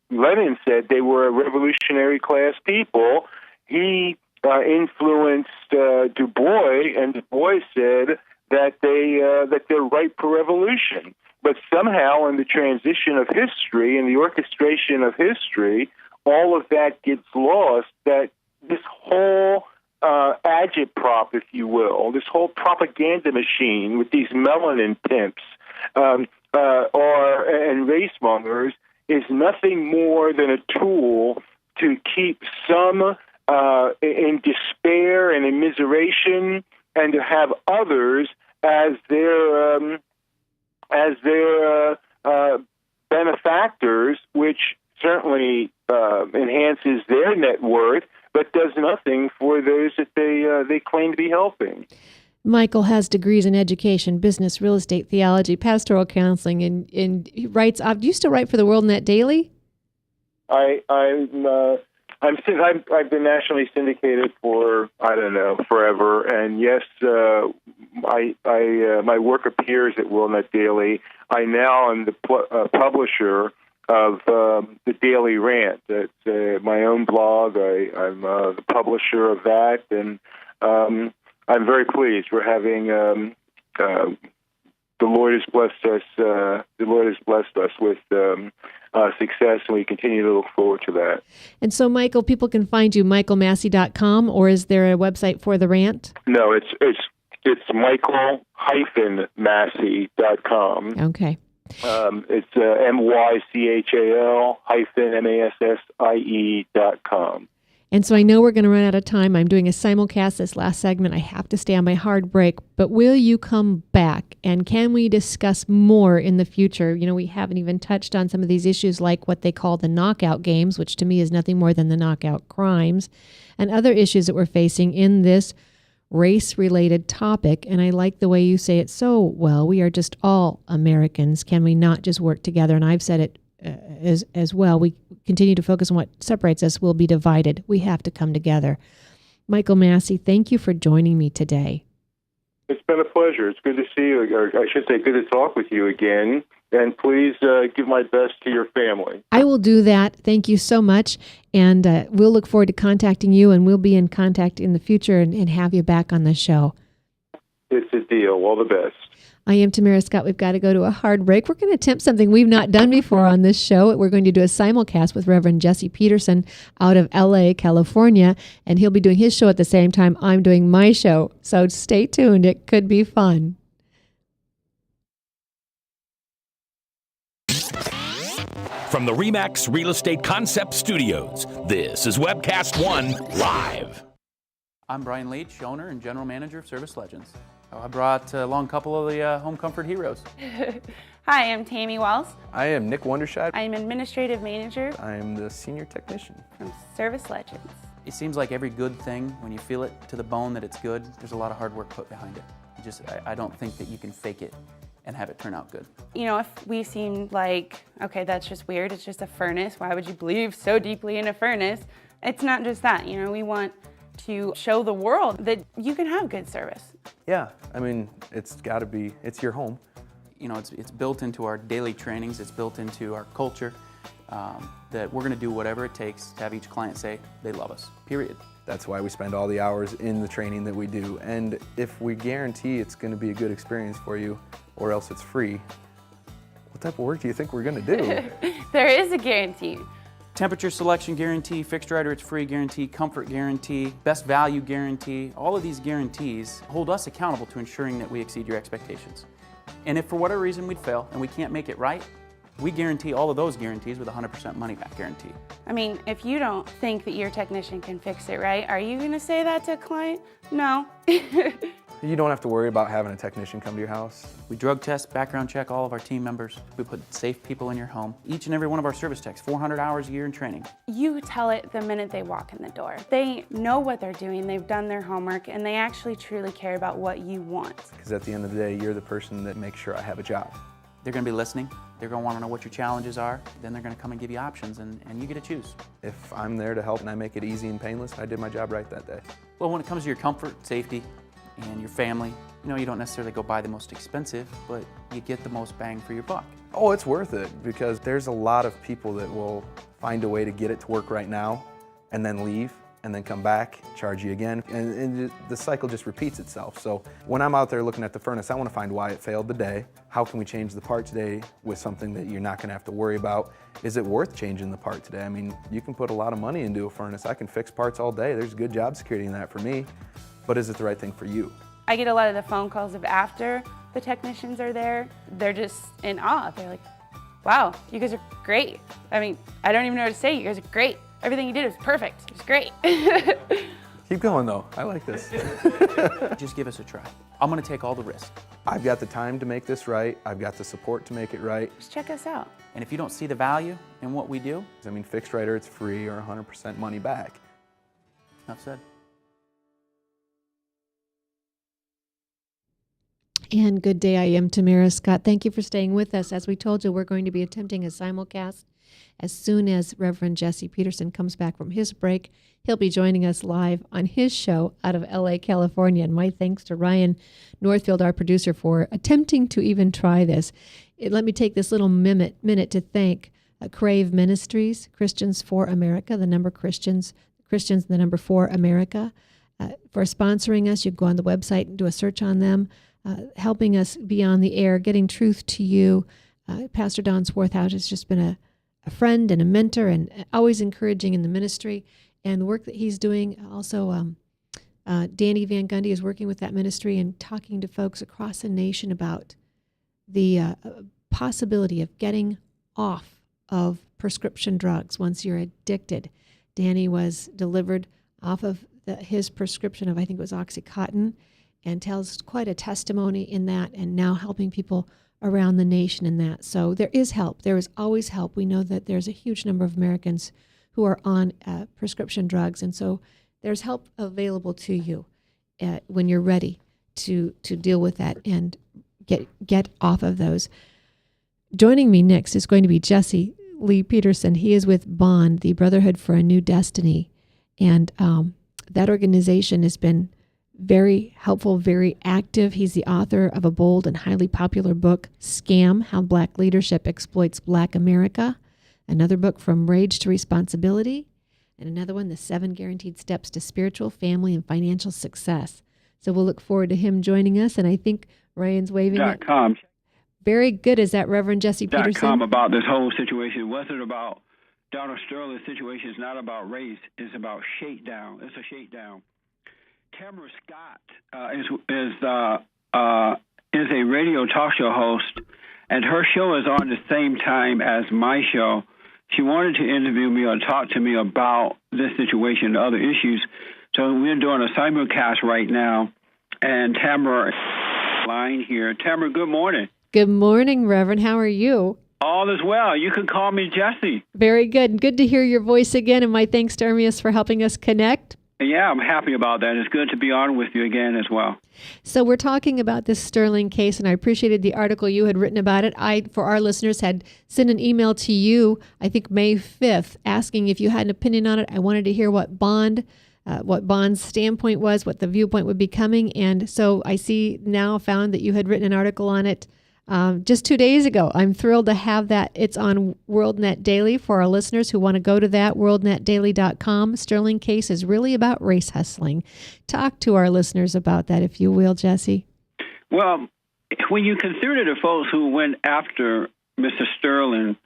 Lenin said they were a revolutionary class people. He influenced Du Bois, and Du Bois said that they're ripe for revolution. But somehow, in the transition of history and the orchestration of history, all of that gets lost. That this whole agitprop, if you will, this whole propaganda machine with these melanin pimps and race mongers is nothing more than a tool to keep some in despair and immiseration, and to have others as their benefactors, which certainly enhances their net worth, but does nothing for those that they claim to be helping. Mychal has degrees in education, business, real estate, theology, pastoral counseling, and he writes. Do you still write for the WorldNet Daily? I've been nationally syndicated for, I don't know, forever. And yes, my work appears at WorldNet Daily. I now am the publisher of the Daily Rant. It's my own blog. I'm the publisher of that, and I'm very pleased. We're having the Lord has blessed us. The Lord has blessed us with success, and we continue to look forward to that. And so, Mychal, people can find you MychalMassie.com, or is there a website for the rant? No, it's Mychal-Massie.com. Okay. It's MyCHAL-MASSIE.com. And so I know we're going to run out of time. I'm doing a simulcast this last segment. I have to stay on my hard break. But will you come back? And can we discuss more in the future? You know, we haven't even touched on some of these issues like what they call the knockout games, which to me is nothing more than the knockout crimes, and other issues that we're facing in this race-related topic. And I like the way you say it so well. We are just all Americans. Can we not just work together? And I've said it as well. We continue to focus on what separates us. We'll be divided. We have to come together. Mychal Massie, thank you for joining me today. It's been a pleasure. It's good to see you, or I should say good to talk with you again. And please give my best to your family. I will do that. Thank you so much. And we'll look forward to contacting you, and we'll be in contact in the future and have you back on the show. It's a deal. All the best. I am Tamara Scott. We've got to go to a hard break. We're going to attempt something we've not done before on this show. We're going to do a simulcast with Reverend Jesse Peterson out of LA, California, and he'll be doing his show at the same time I'm doing my show. So stay tuned. It could be fun. From the RE/MAX Real Estate Concept Studios, this is Webcast One Live. I'm Brian Leach, owner and general manager of Service Legends. I brought along a couple of the home comfort heroes. Hi, I'm Tammy Wells. I am Nick Wonderscheid. I'm administrative manager I am the senior technician from Service Legends. It seems like every good thing, when you feel it to the bone that it's good, there's a lot of hard work put behind it. I don't think that you can fake it and have it turn out good. You know, if we seem like, okay, that's just weird, it's just a furnace, why would you believe so deeply in a furnace? It's not just that, you know, we want to show the world that you can have good service. Yeah, I mean, it's got to be, it's your home. You know, it's built into our daily trainings, it's built into our culture, that we're gonna do whatever it takes to have each client say they love us, period. That's why we spend all the hours in the training that we do. And if we guarantee it's gonna be a good experience for you, or else it's free, what type of work do you think we're gonna do? There is a guarantee. Temperature selection guarantee, fixed right or it's free guarantee, comfort guarantee, best value guarantee. All of these guarantees hold us accountable to ensuring that we exceed your expectations. And if for whatever reason we'd fail and we can't make it right, we guarantee all of those guarantees with a 100% money back guarantee. I mean, if you don't think that your technician can fix it right, are you gonna say that to a client? No. You don't have to worry about having a technician come to your house. We drug test, background check all of our team members. We put safe people in your home. Each and every one of our service techs, 400 hours a year in training. You tell it the minute they walk in the door. They know what they're doing, they've done their homework, and they actually truly care about what you want. Because at the end of the day, you're the person that makes sure I have a job. They're gonna be listening. They're gonna wanna know what your challenges are. Then they're gonna come and give you options, and you get to choose. If I'm there to help and I make it easy and painless, I did my job right that day. Well, when it comes to your comfort, safety, and your family, you know, you don't necessarily go buy the most expensive, but you get the most bang for your buck. Oh, it's worth it, because there's a lot of people that will find a way to get it to work right now and then leave and then come back, charge you again, and the cycle just repeats itself. So when I'm out there looking at the furnace, I want to find why it failed today. How can we change the part today with something that you're not going to have to worry about? Is it worth changing the part today? I mean, you can put a lot of money into a furnace. I can fix parts all day. There's good job security in that for me. But is it the right thing for you? I get a lot of the phone calls of after the technicians are there. They're just in awe. They're like, wow, you guys are great. I mean, I don't even know what to say. You guys are great. Everything you did was perfect. It was great. Keep going though, I like this. Just give us a try. I'm gonna take all the risk. I've got the time to make this right. I've got the support to make it right. Just check us out. And if you don't see the value in what we do, I mean, fixed right or it's free or 100% money back. enough said. And good day, I am Tamara Scott. Thank you for staying with us. As we told you, we're going to be attempting a simulcast as soon as Reverend Jesse Peterson comes back from his break. He'll be joining us live on his show out of LA, California. And my thanks to Ryan Northfield, our producer, for attempting to even try this. Let me take this little minute to thank Crave Ministries, Christians for America, the number Christians, the number 4 America, for sponsoring us. You can go on the website and do a search on them. Helping us be on the air, getting truth to you. Pastor Don Swarthout has just been a friend and a mentor and always encouraging in the ministry and the work that he's doing. Also, Danny Van Gundy is working with that ministry and talking to folks across the nation about the possibility of getting off of prescription drugs once you're addicted. Danny was delivered off of his prescription of, I think it was Oxycontin, and tells quite a testimony in that, and now helping people around the nation in that. So there is help. There is always help. We know that there's a huge number of Americans who are on prescription drugs, and so there's help available to you when you're ready to deal with that and get off of those. Joining me next is going to be Jesse Lee Peterson. He is with Bond, the Brotherhood for a New Destiny. And that organization has been very helpful, very active. He's the author of a bold and highly popular book, Scam, How Black Leadership Exploits Black America. Another book, From Rage to Responsibility. And another one, The 7 Guaranteed Steps to Spiritual, Family, and Financial Success. So we'll look forward to him joining us. And I think Ryan's waving. .com. Very good. Is that Reverend Jesse Peterson? .com about this whole situation. It wasn't about Donald Sterling's situation. It's not about race. It's about shakedown. It's a shakedown. Tamara Scott is a radio talk show host, and her show is on the same time as my show. She wanted to interview me or talk to me about this situation and other issues. So we're doing a simulcast right now, and Tamara line here. Tamara, good morning. Good morning, Reverend. How are you? All is well. You can call me Jesse. Very good. Good to hear your voice again, and my thanks to Armias for helping us connect. Yeah, I'm happy about that. It's good to be on with you again as well. So we're talking about this Sterling case, and I appreciated the article you had written about it. I, for our listeners, had sent an email to you, I think May 5th, asking if you had an opinion on it. I wanted to hear what Bond's standpoint was, what the viewpoint would be coming. And so I found that you had written an article on it just 2 days ago. I'm thrilled to have that. It's on WorldNet Daily for our listeners who want to go to that, worldnetdaily.com. Sterling case is really about race hustling. Talk to our listeners about that, if you will, Jesse. Well, when you consider the folks who went after Mr. Sterling,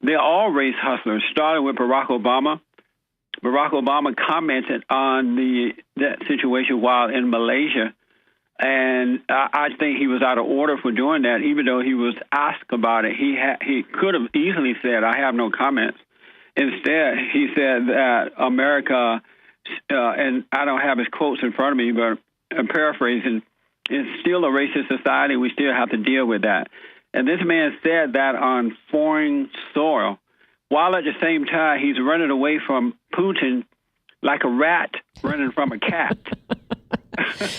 they're all race hustlers, starting with Barack Obama. Barack Obama commented on that situation while in Malaysia. And I think he was out of order for doing that, even though he was asked about it. He could have easily said, I have no comments. Instead, he said that America, and I don't have his quotes in front of me, but I'm paraphrasing, it's still a racist society. We still have to deal with that. And this man said that on foreign soil, while at the same time he's running away from Putin like a rat running from a cat.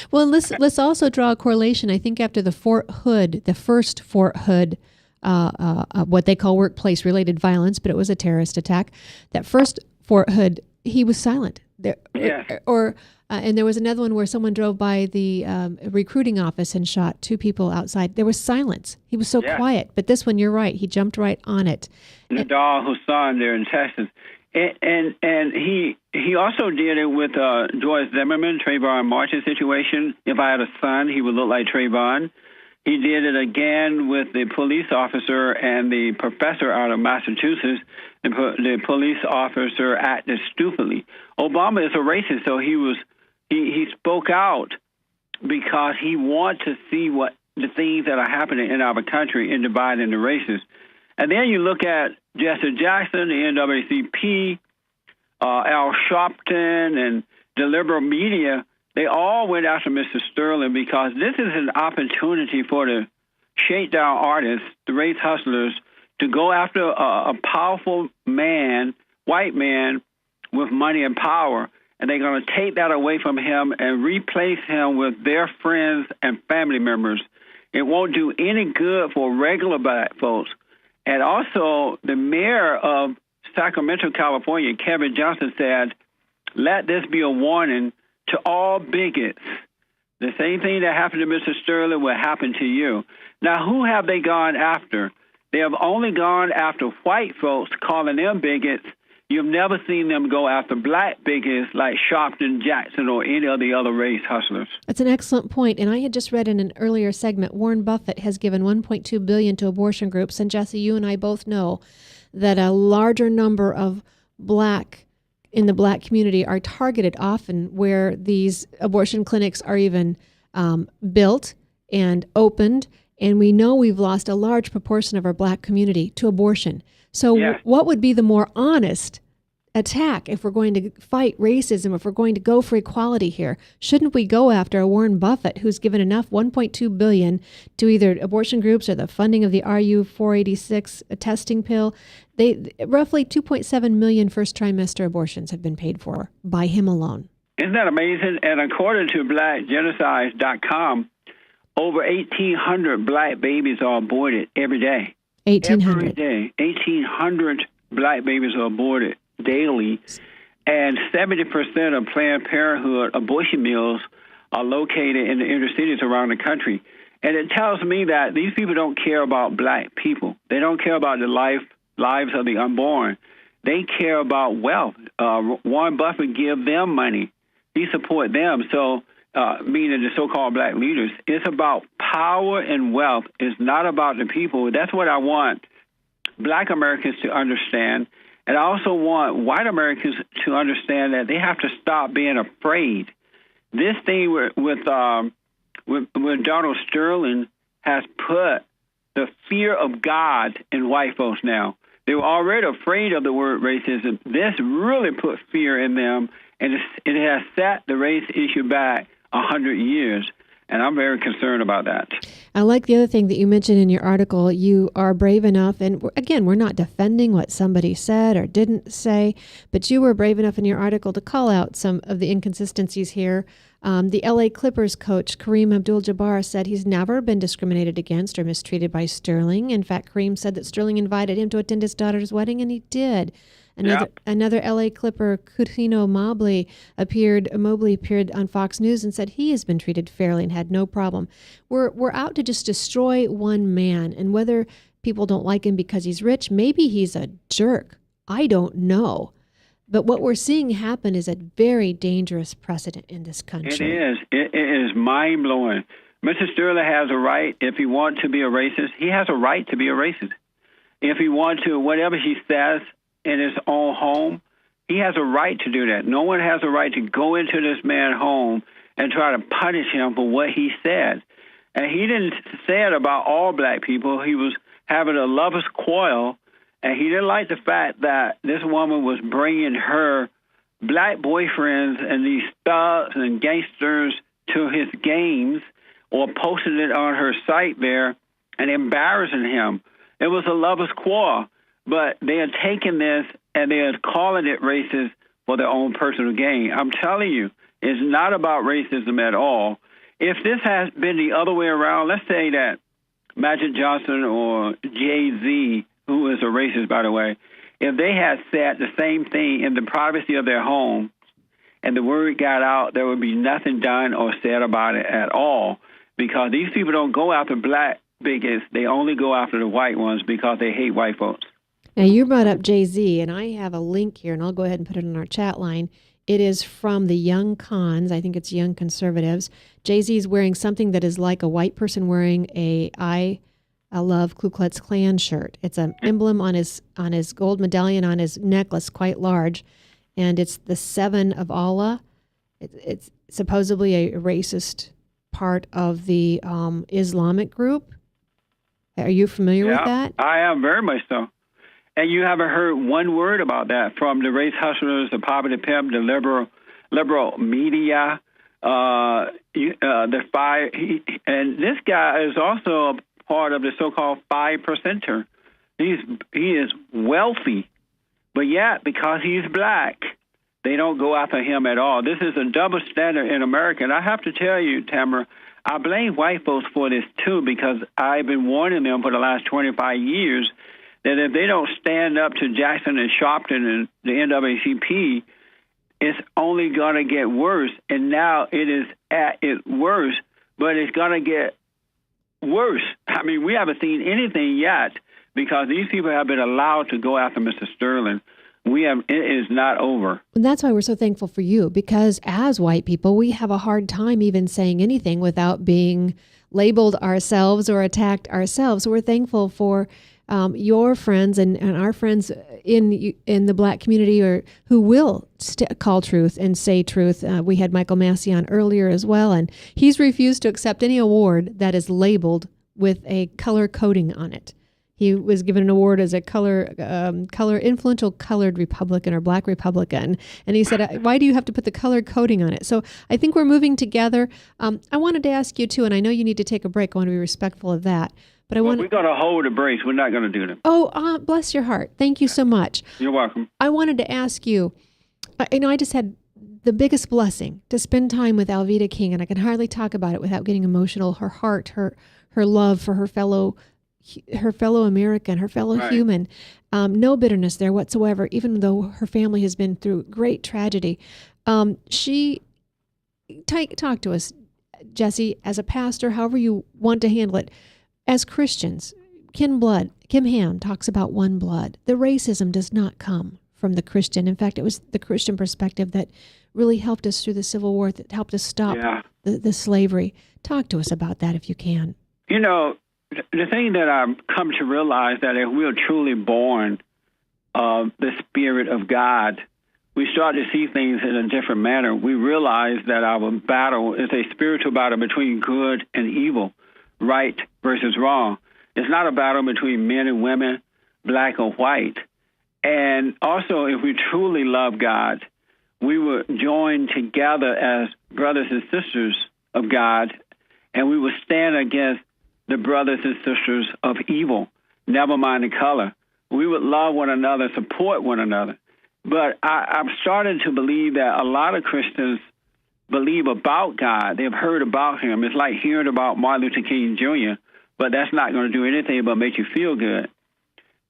Well, let's also draw a correlation. I think after the first Fort Hood, what they call workplace-related violence, but it was a terrorist attack. That first Fort Hood, he was silent. And there was another one where someone drove by the recruiting office and shot 2 people outside. There was silence. He was so quiet. But this one, you're right. He jumped right on it. Nadal Hussain there in Texas. And he also did it with Joyce Zimmerman, Trayvon Martin's situation. If I had a son, he would look like Trayvon. He did it again with the police officer and the professor out of Massachusetts. The police officer acted stupidly. Obama is a racist, so he spoke out because he wanted to see what the things that are happening in our country and dividing the races. And then you look at Jesse Jackson, the NAACP, Al Sharpton, and the liberal media. They all went after Mr. Sterling because this is an opportunity for the shakedown artists, the race hustlers, to go after a powerful man, white man, with money and power. And they're going to take that away from him and replace him with their friends and family members. It won't do any good for regular black folks. And also, the mayor of Sacramento, California, Kevin Johnson, said, let this be a warning to all bigots. The same thing that happened to Mr. Sterling will happen to you. Now, who have they gone after? They have only gone after white folks, calling them bigots. You've never seen them go after black bigots like Sharpton, Jackson, or any of the other race hustlers. That's an excellent point. And I had just read in an earlier segment, Warren Buffett has given $1.2 billion to abortion groups. And Jesse, you and I both know that a larger number of in the black community are targeted often where these abortion clinics are even built and opened. And we know we've lost a large proportion of our black community to abortion. So what would be the more honest attack if we're going to fight racism, if we're going to go for equality here? Shouldn't we go after a Warren Buffett who's given enough $1.2 billion to either abortion groups or the funding of the RU-486 testing pill? Roughly 2.7 million first trimester abortions have been paid for by him alone. Isn't that amazing? And according to blackgenocide.com, over 1,800 black babies are aborted every day. 1,800. Every day. 1,800 black babies are aborted daily, and 70% of Planned Parenthood abortion mills are located in the inner cities around the country. And it tells me that these people don't care about black people. They don't care about the lives of the unborn. They care about wealth. Warren Buffett give them money. He support them. So, meaning the so-called black leaders, it's about power and wealth. It's not about the people. That's what I want black Americans to understand. And I also want white Americans to understand that they have to stop being afraid. This thing with Donald Sterling has put the fear of God in white folks now. They were already afraid of the word racism. This really put fear in them, and it has set the race issue back 100 years. And I'm very concerned about that. I like the other thing that you mentioned in your article. You are brave enough, and again, we're not defending what somebody said or didn't say, but you were brave enough in your article to call out some of the inconsistencies here. The LA Clippers coach, Kareem Abdul-Jabbar, said he's never been discriminated against or mistreated by Sterling. In fact, Kareem said that Sterling invited him to attend his daughter's wedding, and he did. Another LA Clipper, Coutinho Mobley, appeared on Fox News and said he has been treated fairly and had no problem. We're out to just destroy one man, and whether people don't like him because he's rich, maybe he's a jerk. I don't know. But what we're seeing happen is a very dangerous precedent in this country. It is. It is mind-blowing. Mr. Sterling has a right, if he wants to be a racist, he has a right to be a racist. If he wants to, whatever he says in his own home, he has a right to do that. No one has a right to go into this man's home and try to punish him for what he said. And he didn't say it about all black people. He was having a lover's quarrel, and he didn't like the fact that this woman was bringing her black boyfriends and these thugs and gangsters to his games or posting it on her site there and embarrassing him. It was a lover's quarrel. But they are taking this and they are calling it racist for their own personal gain. I'm telling you, it's not about racism at all. If this has been the other way around, let's say that Magic Johnson or Jay-Z, who is a racist, by the way, if they had said the same thing in the privacy of their home and the word got out, there would be nothing done or said about it at all, because these people don't go after black bigots. They only go after the white ones because they hate white folks. Now, you brought up Jay-Z, and I have a link here, and I'll go ahead and put it on our chat line. It is from the Young Cons. I think it's Young Conservatives. Jay-Z is wearing something that is like a white person wearing a I Love Ku Klux Klan shirt. It's an emblem on his gold medallion on his necklace, quite large, and it's the 7 of Allah. It's supposedly a racist part of the Islamic group. Are you familiar with that? I am, very much so. And you haven't heard one word about that from the race hustlers, the poverty pimp, the liberal media, the five. And this guy is also a part of the so-called 5%er. He is wealthy, but yet because he's black, they don't go after him at all. This is a double standard in America. And I have to tell you, Tamara, I blame white folks for this too, because I've been warning them for the last 25 years that if they don't stand up to Jackson and Sharpton and the NAACP, it's only going to get worse. And now it is at its worst, but it's going to get worse. I mean, we haven't seen anything yet because these people have been allowed to go after Mr. Sterling. It is not over. And that's why we're so thankful for you, because as white people, we have a hard time even saying anything without being labeled ourselves or attacked ourselves. So we're thankful for your friends and our friends in the black community or who will call truth and say truth. We had Mychal Massie on earlier as well, and he's refused to accept any award that is labeled with a color coding on it. He was given an award as a influential colored Republican or black Republican. And he said, why do you have to put the color coding on it? So I think we're moving together. I wanted to ask you too, and I know you need to take a break. I want to be respectful of that. But we're going to hold a brace. We're not going to do them. Oh, bless your heart. Thank you so much. You're welcome. I wanted to ask you, I just had the biggest blessing to spend time with Alveda King, and I can hardly talk about it without getting emotional. Her heart, her love for her fellow her fellow American, her fellow human. No bitterness there whatsoever, even though her family has been through great tragedy. Talk to us, Jesse, as a pastor, however you want to handle it. As Christians, Kim Ham talks about one blood. The racism does not come from the Christian. In fact, it was the Christian perspective that really helped us through the Civil War, that helped us stop the slavery. Talk to us about that if you can. You know, the thing that I've come to realize that if we are truly born of the Spirit of God, we start to see things in a different manner. We realize that our battle is a spiritual battle between good and evil, right versus wrong. It's not a battle between men and women, black or white. And also, if we truly love God, we will join together as brothers and sisters of God, and we will stand against the brothers and sisters of evil, never mind the color. We would love one another, support one another. But I'm starting to believe that a lot of Christians believe about God. They've heard about him. It's like hearing about Martin Luther King Jr., but that's not going to do anything but make you feel good.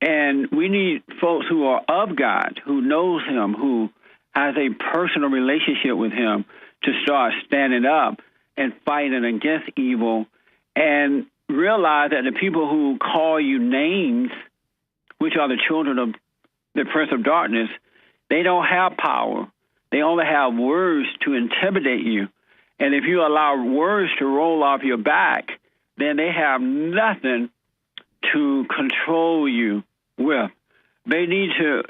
And we need folks who are of God, who knows him, who has a personal relationship with him, to start standing up and fighting against evil, and realize that the people who call you names, which are the children of the Prince of Darkness, they don't have power. They only have words to intimidate you. And if you allow words to roll off your back, then they have nothing to control you with. They need to,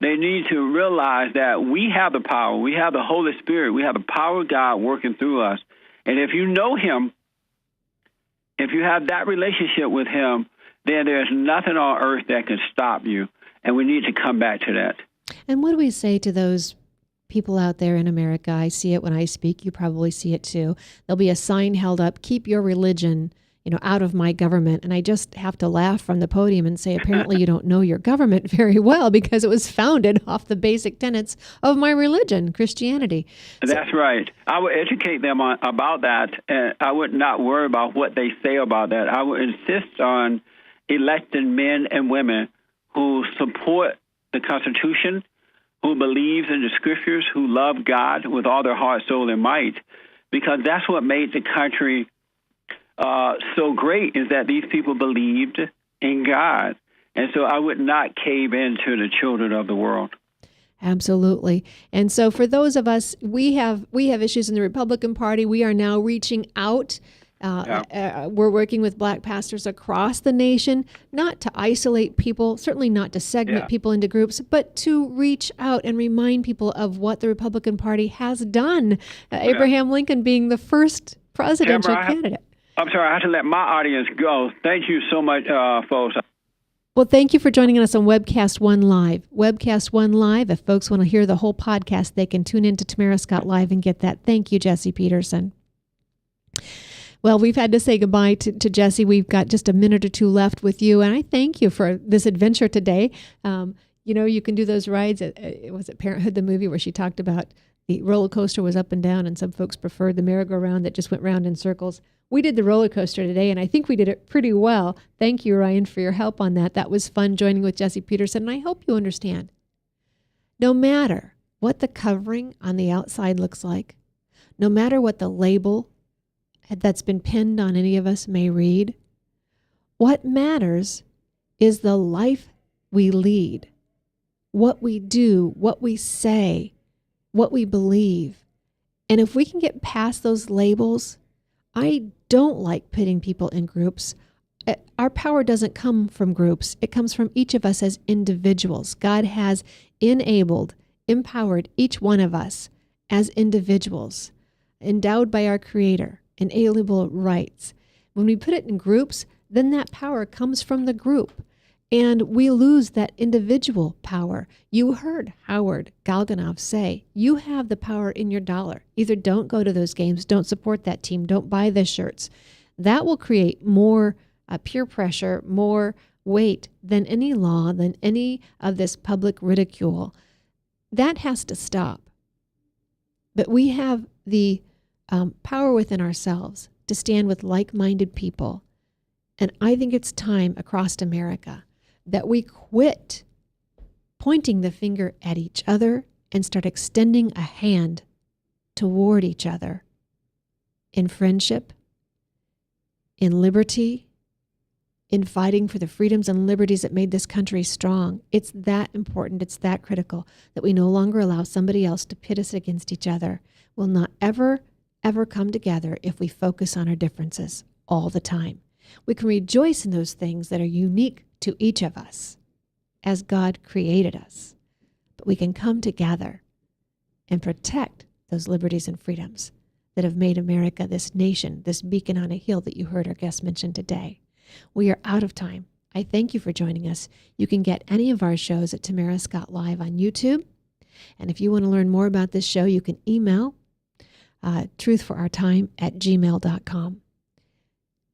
they need to realize that we have the power. We have the Holy Spirit. We have the power of God working through us. And if you know him, if you have that relationship with him, then there's nothing on earth that can stop you. And we need to come back to that. And what do we say to those people out there in America? I see it when I speak. You probably see it too. There'll be a sign held up, "Keep your religion, out of my government." And I just have to laugh from the podium and say, apparently you don't know your government very well, because it was founded off the basic tenets of my religion, Christianity. That's right. I would educate them about that, and I would not worry about what they say about that. I would insist on electing men and women who support the Constitution, who believes in the Scriptures, who love God with all their heart, soul, and might, because that's what made the country so great, is that these people believed in God. And so I would not cave into the children of the world. Absolutely. And so for those of us, we have issues in the Republican Party. We are now reaching out. We're working with black pastors across the nation, not to isolate people, certainly not to segment people into groups, but to reach out and remind people of what the Republican Party has done. Abraham Lincoln being the first presidential candidate. I'm sorry, I have to let my audience go. Thank you so much, folks. Well, thank you for joining us on Webcast One Live. Webcast One Live, if folks want to hear the whole podcast, they can tune into Tamara Scott Live and get that. Thank you, Jesse Peterson. Well, we've had to say goodbye to Jesse. We've got just a minute or two left with you, and I thank you for this adventure today. You can do those rides. Was it Parenthood, the movie, where she talked about the roller coaster was up and down, and some folks preferred the merry-go-round that just went round in circles. We did the roller coaster today, and I think we did it pretty well. Thank you, Ryan, for your help on that. That was fun joining with Jesse Peterson, and I hope you understand. No matter what the covering on the outside looks like, no matter what the label that's been pinned on any of us may read, what matters is the life we lead, what we do, what we say, what we believe. And if we can get past those labels, I don't like pitting people in groups. Our power doesn't come from groups. It comes from each of us as individuals. God has empowered each one of us as individuals, endowed by our Creator, inalienable rights. When we put it in groups, then that power comes from the group, and we lose that individual power. You heard Howard Galganov say, you have the power in your dollar. Either don't go to those games, don't support that team, don't buy the shirts. That will create more peer pressure, more weight than any law, than any of this public ridicule. That has to stop. But we have the power within ourselves to stand with like-minded people And I think it's time across America that we quit pointing the finger at each other and start extending a hand toward each other in friendship, in liberty, in fighting for the freedoms and liberties that made this country strong. It's that important, it's that critical that we no longer allow somebody else to pit us against each other. We'll not ever come together if we focus on our differences all the time. We can rejoice in those things that are unique to each of us as God created us. But we can come together and protect those liberties and freedoms that have made America this nation, this beacon on a hill that you heard our guest mention today. We are out of time. I thank you for joining us. You can get any of our shows at Tamara Scott Live on YouTube. And if you want to learn more about this show, you can email truthforourtime@gmail.com.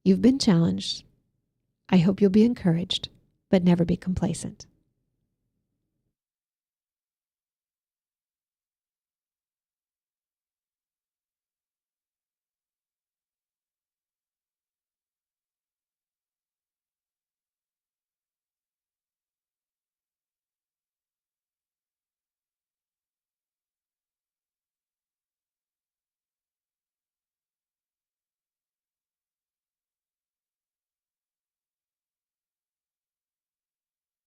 You've been challenged. I hope you'll be encouraged, but never be complacent.